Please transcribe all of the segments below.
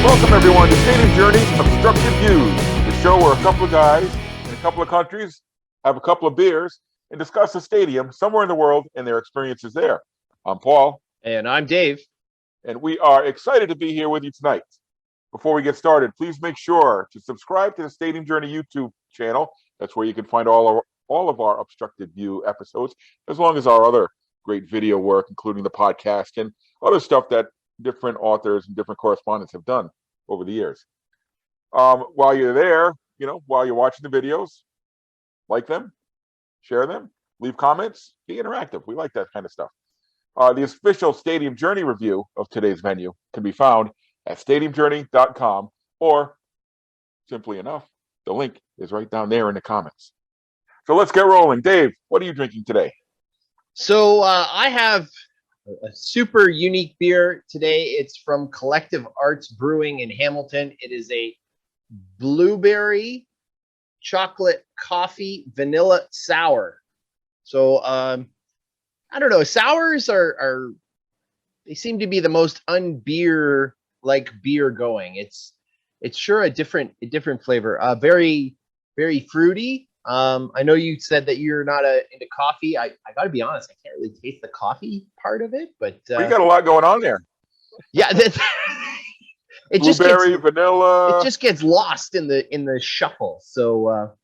Welcome everyone to Stadium Journey Obstructed Views, the show where a couple of guys in a couple of countries have a couple of beers and discuss a stadium somewhere in the world and their experiences there. I'm Paul. And I'm Dave. And we are excited to be here with you tonight. Before we get started, please make sure to subscribe to the Stadium Journey YouTube channel. That's where you can find all of our Obstructed View episodes, as long as our other great video work, including the podcast and other stuff that different authors and different correspondents have done over the years. While you're there, while you're watching the videos, like them, share them, leave comments, be interactive. We like that kind of stuff. The official Stadium Journey review of today's venue can be found at stadiumjourney.com, or simply enough, the link is right down there in the comments. So let's get rolling. Dave, what are you drinking today? So I have a super unique beer today. It's from Collective Arts Brewing in Hamilton. It is a blueberry chocolate coffee vanilla sour. So I don't know. Sours are they seem to be the most unbeer like beer going. It's sure a different flavor. Very, very fruity. I know you said that you're not into coffee. I got to be honest, I can't really taste the coffee part of it, but you got a lot going on there. Yeah, it blueberry, vanilla. It just gets lost in the shuffle. So,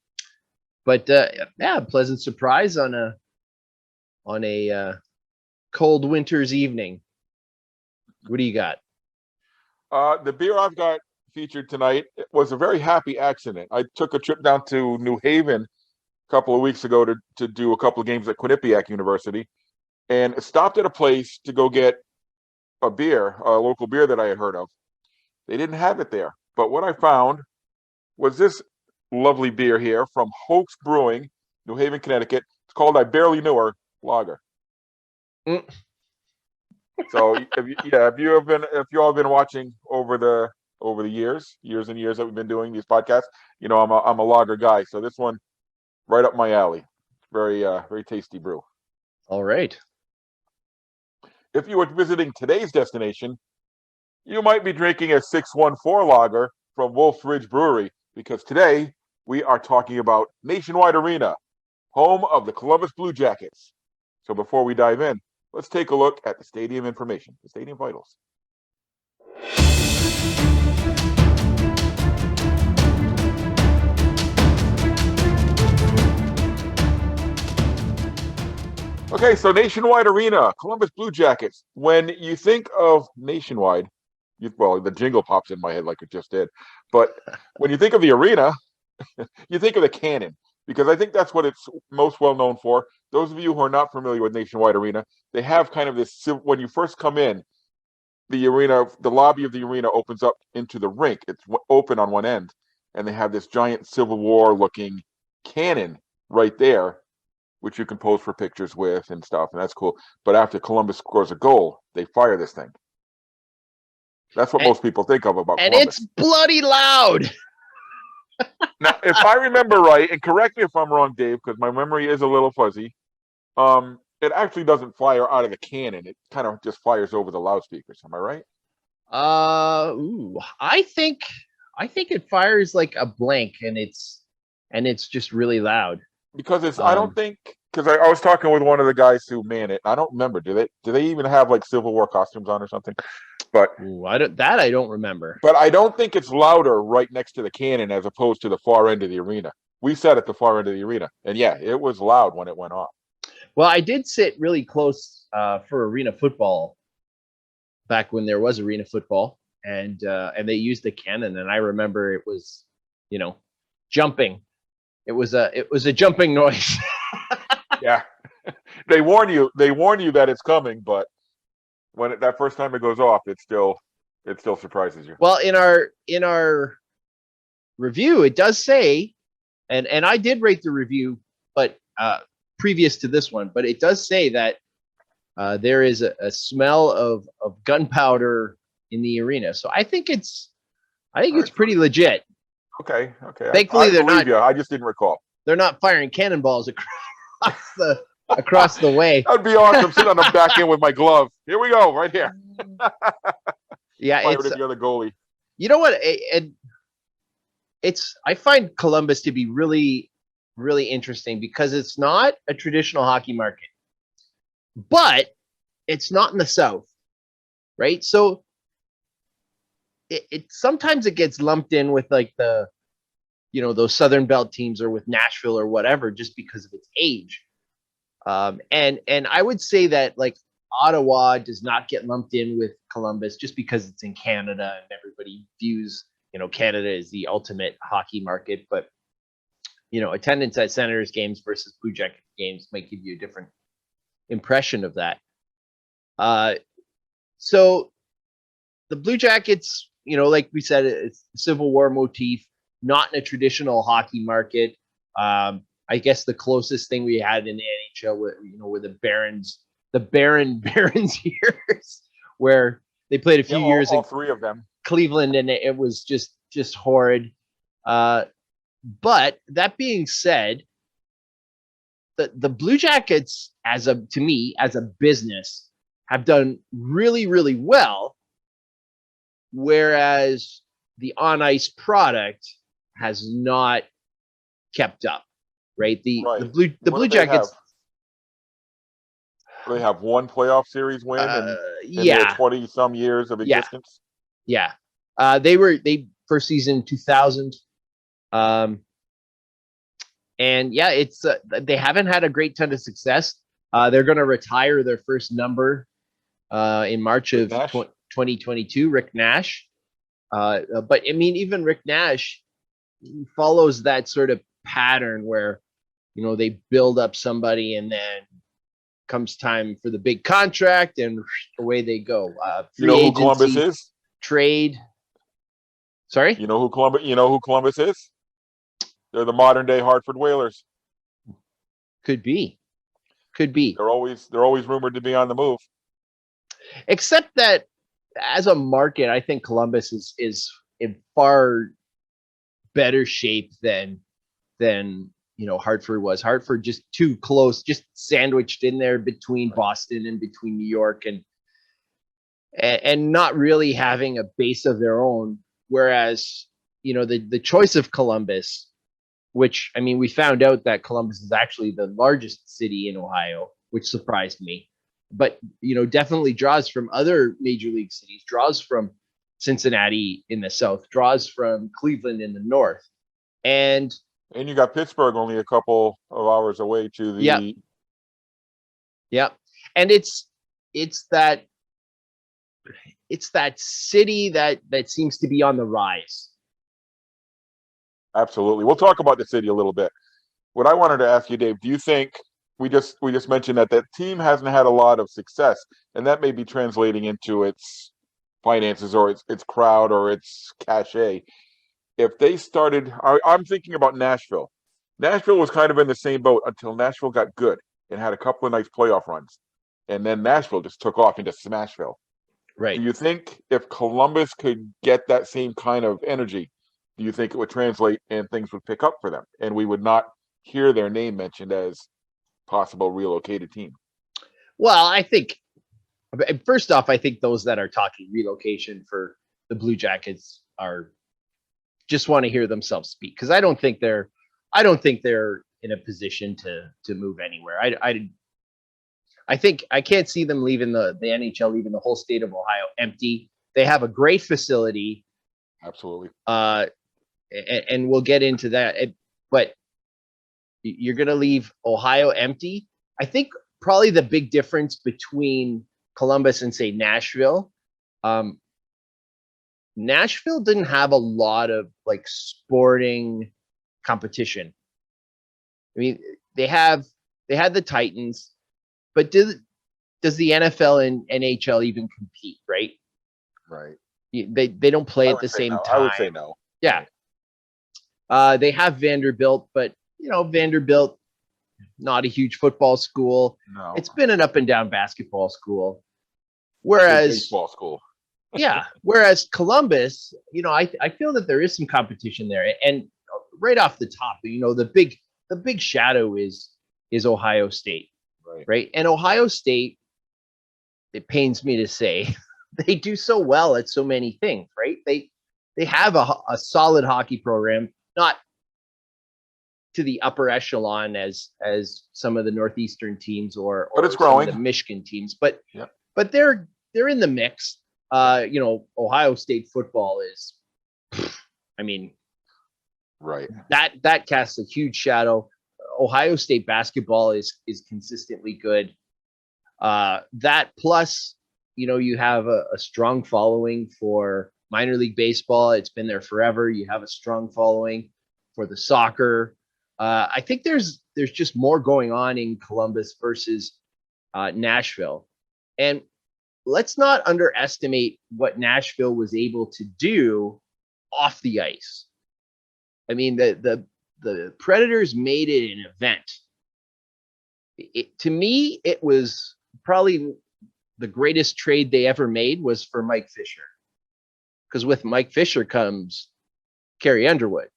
yeah, pleasant surprise on a cold winter's evening. What do you got? The beer I've got featured tonight was a very happy accident. I took a trip down to New Haven a couple of weeks ago to do a couple of games at Quinnipiac University, and stopped at a place to go get a beer, a local beer that I had heard of. They didn't have it there, but what I found was this lovely beer here from Hoax Brewing, New Haven, Connecticut. It's called I Barely Knew Her Lager. So if you all have been watching over the years and years that we've been doing these podcasts, I'm a lager guy. So this one, right up my alley. Very very tasty brew. All right. If you were visiting today's destination, you might be drinking a 614 lager from Wolf Ridge Brewery, because today we are talking about Nationwide Arena, home of the Columbus Blue Jackets. So before we dive in, let's take a look at the stadium information, the stadium vitals. Okay, so Nationwide Arena, Columbus Blue Jackets. When you think of Nationwide, the jingle pops in my head like it just did. But when you think of the arena, you think of the cannon, because I think that's what it's most well known for. Those of you who are not familiar with Nationwide Arena, they have kind of this, when you first come in, the arena, the lobby of the arena opens up into the rink. It's open on one end, and they have this giant Civil War looking cannon right there, which you can pose for pictures with and stuff, and that's cool. But after Columbus scores a goal, they fire this thing. That's what most people think of about Columbus. And it's bloody loud. Now, if I remember right, and correct me if I'm wrong, Dave, because my memory is a little fuzzy, it actually doesn't fire out of the cannon. It kind of just fires over the loudspeakers. Am I right? I think it fires like a blank, and it's just really loud. Because it's, I don't think, because I was talking with one of the guys who man it. I don't remember. Do they even have like Civil War costumes on or something? But I don't remember. But I don't think it's louder right next to the cannon as opposed to the far end of the arena. We sat at the far end of the arena, and yeah, it was loud when it went off. Well, I did sit really close for arena football back when there was arena football, and they used the cannon, and I remember it was, jumping. It was a jumping noise. Yeah, they warn you that it's coming, but when that first time it goes off, it still surprises you. Well, in our review, it does say, and I did rate the review, but previous to this one, but it does say that there is a smell of gunpowder in the arena. So I think it's pretty legit. Okay. Thankfully, I believe you. I just didn't recall. They're not firing cannonballs across the way. That'd be awesome. Sit on the back end with my glove. Here we go, right here. Yeah, Fired at the other goalie. You know what? And I find Columbus to be really, really interesting because it's not a traditional hockey market, but it's not in the South, right? So it sometimes it gets lumped in with like the, those Southern Belt teams or with Nashville or whatever, just because of its age. And I would say that like Ottawa does not get lumped in with Columbus just because it's in Canada and everybody views, Canada as the ultimate hockey market. But, attendance at Senators games versus Blue Jackets games might give you a different impression of that. So the Blue Jackets, like we said, it's the Civil War motif, not in a traditional hockey market. I guess the closest thing we had in the NHL were the Barons years, where they played a few years all in three of them. Cleveland, and it was just horrid. But that being said, the Blue Jackets, to me, as a business, have done really, really well, whereas the on ice product has not kept up. Right? The Blue Jackets. They have one playoff series win in their 20 some years of existence. Yeah. They first season 2000. And yeah, it's they haven't had a great ton of success. They're going to retire their first number in March of 2022, Rick Nash. But I mean, even Rick Nash follows that sort of pattern where, they build up somebody and then comes time for the big contract and away they go. Free agency, who Columbus is? Trade. Sorry? You know who Columbus is? They're the modern day Hartford Whalers. Could be. They're always rumored to be on the move. Except that as a market, I think Columbus is in far better shape than Hartford was. Hartford just too close, just sandwiched in there between Boston and between New York, and not really having a base of their own. Whereas, the choice of Columbus, which, I mean, we found out that Columbus is actually the largest city in Ohio, which surprised me, but, definitely draws from other major league cities, draws from Cincinnati in the South, draws from Cleveland in the North. And you got Pittsburgh only a couple of hours away to the. Yeah. And it's that city that seems to be on the rise. Absolutely. We'll talk about the city a little bit. What I wanted to ask you, Dave, do you think we just mentioned that team hasn't had a lot of success, and that may be translating into its finances or its crowd or its cachet. If they started, I'm thinking about Nashville. Nashville was kind of in the same boat until Nashville got good and had a couple of nice playoff runs. And then Nashville just took off into Smashville. Right. Do you think if Columbus could get that same kind of energy, do you think it would translate and things would pick up for them and we would not hear their name mentioned as possible relocated team? Well, I think, first off, I think those that are talking relocation for the Blue Jackets just want to hear themselves speak, because I don't think they're in a position to move anywhere. I think I can't see them leaving the NHL, leaving the whole state of Ohio empty. They have a great facility. Absolutely. And we'll get into that. But you're going to leave Ohio empty. I think probably the big difference between Columbus and, say, Nashville, Nashville didn't have a lot of like sporting competition. I mean, they had the Titans, but does the NFL and NHL even compete? Right. They don't play at the same time. I would say no. Yeah. They have Vanderbilt, but Vanderbilt, not a huge football school. No. It's been an up and down basketball school. Whereas baseball school. Yeah. Whereas Columbus, I feel that there is some competition there. And right off the top, the big shadow is Ohio State. Right. And Ohio State, it pains me to say, they do so well at so many things, right? they have a solid hockey program, not to the upper echelon as some of the Northeastern teams But it's or some of growing. the Michigan teams, but Yep. but they're in the mix. You know, Ohio State football is, I mean, Right. that casts a huge shadow. Ohio State basketball is consistently good. That plus, you know, you have a strong following for minor league baseball. It's been there forever. You have a strong following for the soccer. I think there's just more going on in Columbus versus Nashville, and let's not underestimate what Nashville was able to do off the ice. I mean, the Predators made it an event. To me, it was probably the greatest trade they ever made was for Mike Fisher, because with Mike Fisher comes Carrie Underwood.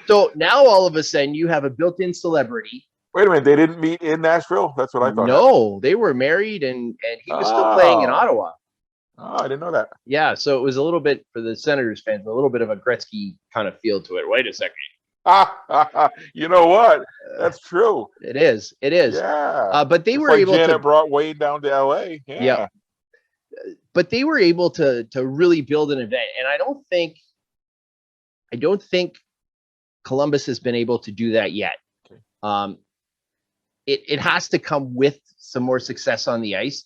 So now all of a sudden you have a built-in celebrity. Wait a minute, they didn't meet in Nashville? That's what I thought happened. No, they were married, and he was still playing in Oh. Ottawa. Oh, I didn't know that. Yeah, so it was a little bit for the Senators fans, a little bit of a Gretzky kind of feel to it. Wait a second. You know what? That's true. It is. It is. Yeah. But they It's were like able Janet to. brought Wade down to LA. Yeah. Yeah. But they were able to really build an event, and I don't think Columbus has been able to do that yet. Okay. It has to come with some more success on the ice,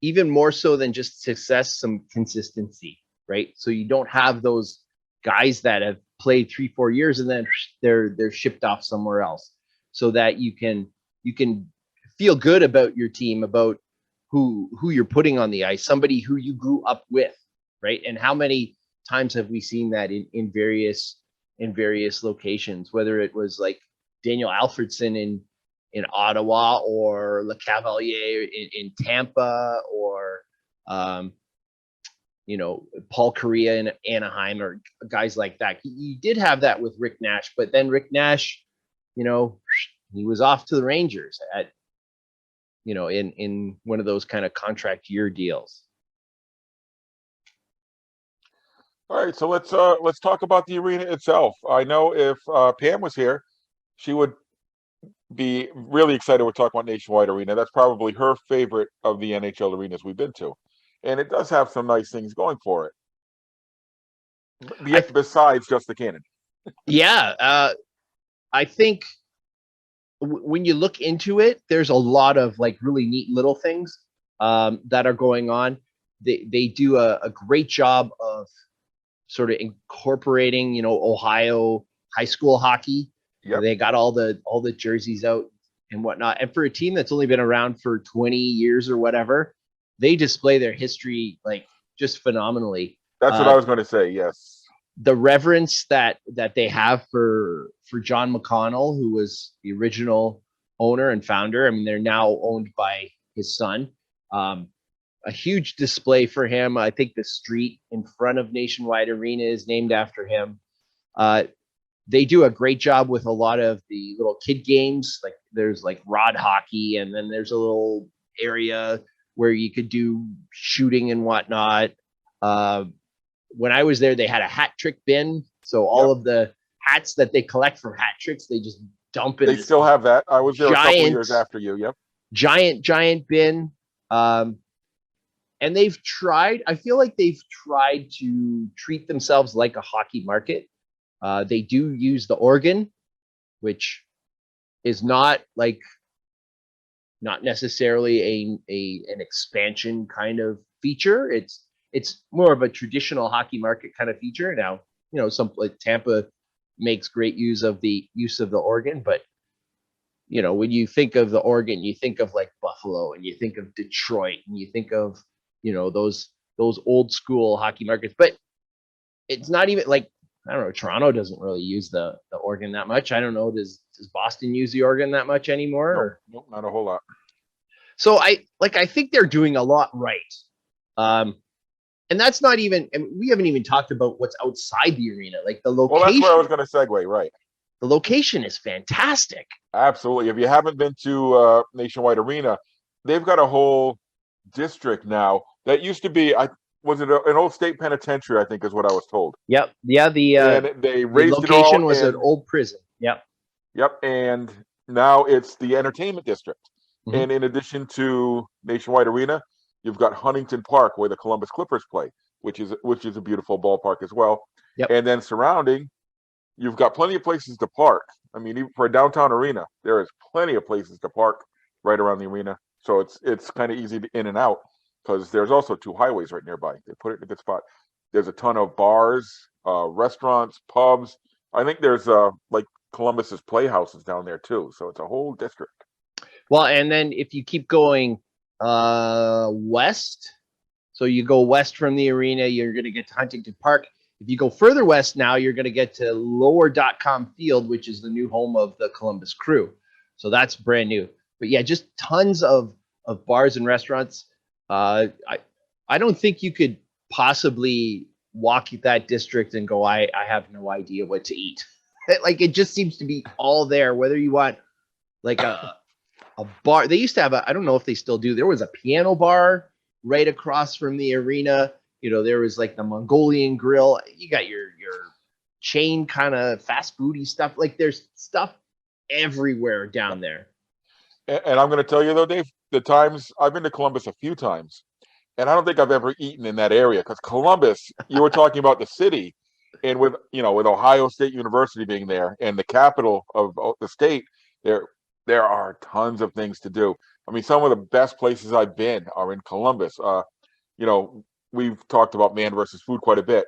even more so than just success, some consistency, right? So you don't have those guys that have played 3-4 years and then they're shipped off somewhere else, so that you can feel good about your team, about who you're putting on the ice, somebody who you grew up with, right? And how many times have we seen that in various locations, whether it was like Daniel Alfredson in Ottawa, or Le Cavalier in Tampa, or you know, Paul Correa in Anaheim, or guys like that. He did have that with Rick Nash, but then Rick Nash, you know, he was off to the Rangers at, you know, in one of those kind of contract year deals. All right, so let's talk about the arena itself. I know if Pam was here, she would be really excited. We're talking about Nationwide Arena. That's probably her favorite of the NHL arenas we've been to, and it does have some nice things going for it. Besides just the cannon. Yeah, I think when you look into it, there's a lot of like really neat little things that are going on. They do a great job of sort of incorporating, you know, Ohio high school hockey. Yep. They got all the jerseys out and whatnot. And for a team that's only been around for 20 years or whatever, they display their history like just phenomenally. That's what I was going to say. Yes. The reverence that they have for John McConnell, who was the original owner and founder. I mean, they're now owned by his son. A huge display for him. I think the street in front of Nationwide Arena is named after him. They do a great job with a lot of the little kid games. Like there's like rod hockey, and then there's a little area where you could do shooting and whatnot. When I was there, they had a hat trick bin. So all of the hats that they collect from hat tricks, they just dump in. They still have that. I was there a couple years after you. Yep. Giant bin. And they've tried, I feel like they've tried to treat themselves like a hockey market. They do use the organ, which is not necessarily an expansion kind of feature. It's more of a traditional hockey market kind of feature. Now, you know, some like Tampa makes great use of the organ, but you know, when you think of the organ, you think of like Buffalo, and you think of Detroit, and you think of, you know, those old school hockey markets. But it's not even like, I don't know, Toronto doesn't really use the organ that much. I don't know, does Boston use the organ that much anymore? Nope, not a whole lot. So I think they're doing a lot right. And that's not even, I mean, we haven't even talked about what's outside the arena, like the location. Well, that's where I was going to segue, right? The location is fantastic. Absolutely. If you haven't been to Nationwide Arena, they've got a whole district now that used to be, was it an old state penitentiary? I think is what I was told. Yep. Yeah. And they The raised it all, location was an and old prison. Yep. yep, and now it's the entertainment district. Hmm. And in addition to Nationwide Arena, you've got Huntington Park where the Columbus Clippers play, which is a beautiful ballpark as well. Yep. And then surrounding, you've got plenty of places to park. I mean, even for a downtown arena, there is plenty of places to park right around the arena. So it's kind of easy to in and out because there's also two highways right nearby. They put it in a good spot. There's a ton of bars, restaurants, pubs. I think there's like Columbus's playhouses down there too. So it's a whole district. Well, and then if you keep going west, so you go west from the arena, you're going to get to Huntington Park. If you go further west now, you're going to get to Lower.com Field, which is the new home of the Columbus Crew. So that's brand new. But yeah, just tons of bars and restaurants. I don't think you could possibly walk that district and go, I have no idea what to eat. Like it just seems to be all there, whether you want like a bar. They used to have I don't know if they still do. There was a piano bar right across from the arena. You know, there was like the Mongolian grill. You got your chain kind of fast foody stuff. Like there's stuff everywhere down there. And I'm going to tell you though, Dave, the times I've been to Columbus a few times, and I don't think I've ever eaten in that area because Columbus, you were talking about the city, and with Ohio State University being there and the capital of the state, there are tons of things to do. I mean, some of the best places I've been are in Columbus. You know, we've talked about Man versus Food quite a bit.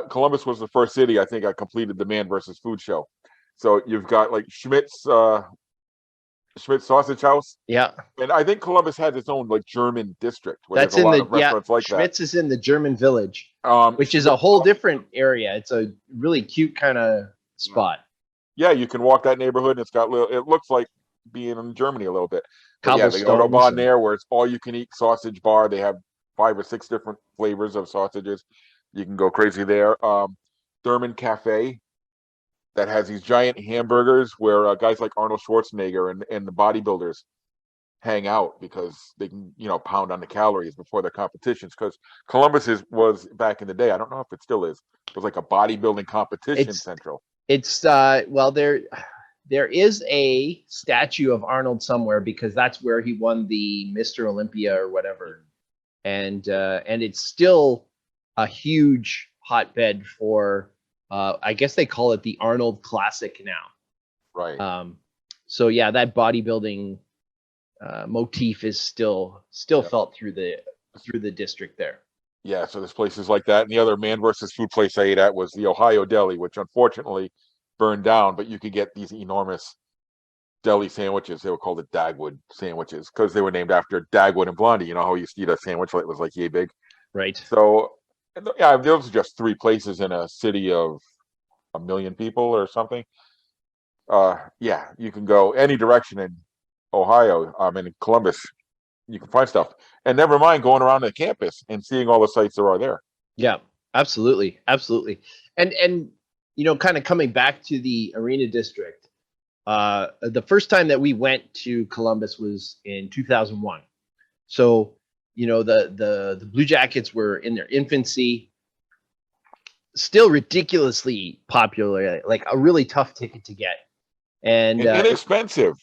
Columbus was the first city I think I completed the Man versus Food show. So you've got like Schmidt's Sausage House. Yeah. And I think Columbus has its own like German district where That's there's a in lot the of restaurants like that. Schmitz is in the German Village, which is a Schmidt, whole different area. It's a really cute kind of spot. yeah, you can walk that neighborhood and it's got it looks like being in Germany a little bit. But yeah, they got Autobahn there where it's all you can eat sausage bar. They have 5 or 6 different flavors of sausages. You can go crazy there. Thurman Cafe that has these giant hamburgers where guys like Arnold Schwarzenegger and the bodybuilders hang out because they can, pound on the calories before their competitions. Because Columbus was back in the day. I don't know if it still is. It was like a bodybuilding competition central. It's well, there is a statue of Arnold somewhere because that's where he won the Mr. Olympia or whatever, and it's still a huge hotbed for. I guess they call it the Arnold Classic now. Right. So yeah, that bodybuilding motif is still felt through the district there. Yeah, so there's places like that. And the other Man versus Food place I ate at was the Ohio Deli, which unfortunately burned down, but you could get these enormous deli sandwiches. They were called the Dagwood sandwiches because they were named after Dagwood and Blondie. You know how you used to eat a sandwich that was like yay big? Right. So, yeah, those are just 3 places in a city of 1 million people or something. Yeah, you can go any direction in Ohio. In Columbus, you can find stuff. And never mind going around the campus and seeing all the sites there are there. Yeah, absolutely. And kind of coming back to the arena district, the first time that we went to Columbus was in 2001. So, the Blue Jackets were in their infancy, still ridiculously popular, like a really tough ticket to get. And inexpensive.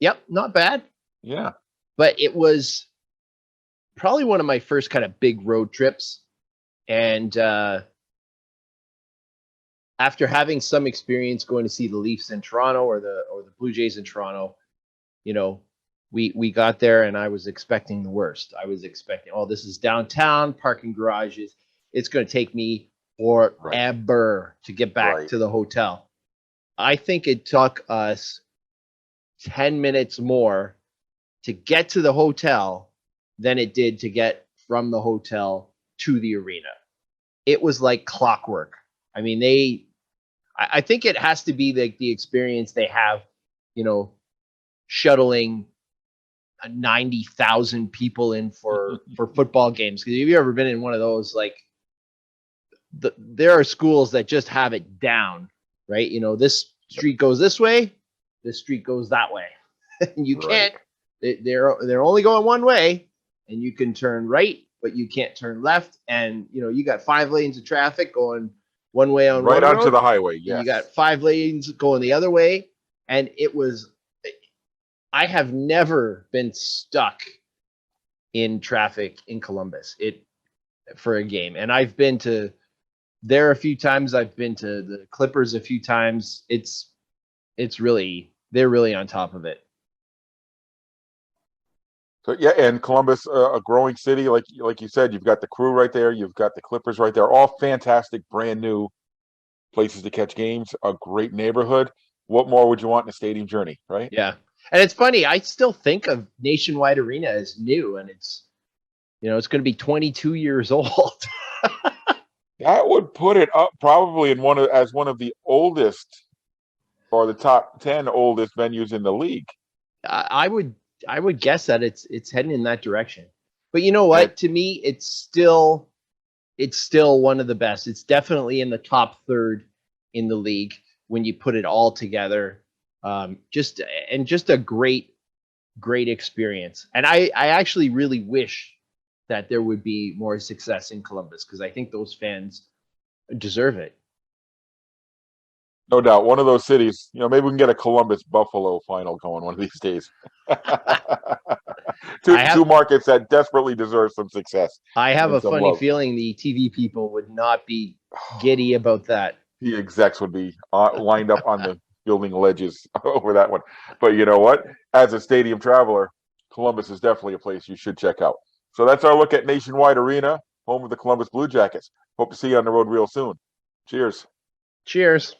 Yep, not bad. Yeah. But it was probably one of my first kind of big road trips. And after having some experience going to see the Leafs in Toronto or the Blue Jays in Toronto, we got there and I was expecting the worst. I was expecting, this is downtown, parking garages. It's going to take me forever to get back to the hotel. I think it took us 10 minutes more to get to the hotel than it did to get from the hotel to the arena. It was like clockwork. I mean, I think it has to be like the experience they have, shuttling 90,000 people in for football games. Because have you ever been in one of those? Like, there are schools that just have it down, right? This street goes this way, this street goes that way. You can't. They're only going one way, and you can turn right but you can't turn left. And, you got 5 lanes of traffic going one way on Right one onto road, the highway. and you Yes. got 5 lanes going the other way. And I have never been stuck in traffic in Columbus for a game. And I've been to there a few times. I've been to the Clippers a few times. They're really on top of it. So yeah, and Columbus, a growing city, like you said, you've got the Crew right there, you've got the Clippers right there, all fantastic, brand new places to catch games. A great neighborhood. What more would you want in a stadium journey, right? Yeah. And it's funny, I still think of Nationwide Arena as new, and it's going to be 22 years old. That would put it up probably in as one of the oldest or the top 10 oldest venues in the league. I would guess that it's heading in that direction. But you know what? That To me, it's still one of the best. It's definitely in the top third in the league when you put it all together. Just a great experience. And I actually really wish that there would be more success in Columbus, because I think those fans deserve it. no doubt one of those cities. Maybe we can get a Columbus Buffalo final going one of these days. two I two have markets that desperately deserve some success I have and a some funny love. feeling the TV people would not be giddy about that. The execs would be lined up on the building ledges over that one. But you know what? As a stadium traveler, Columbus is definitely a place you should check out. So that's our look at Nationwide Arena, home of the Columbus Blue Jackets. Hope to see you on the road real soon. Cheers. Cheers.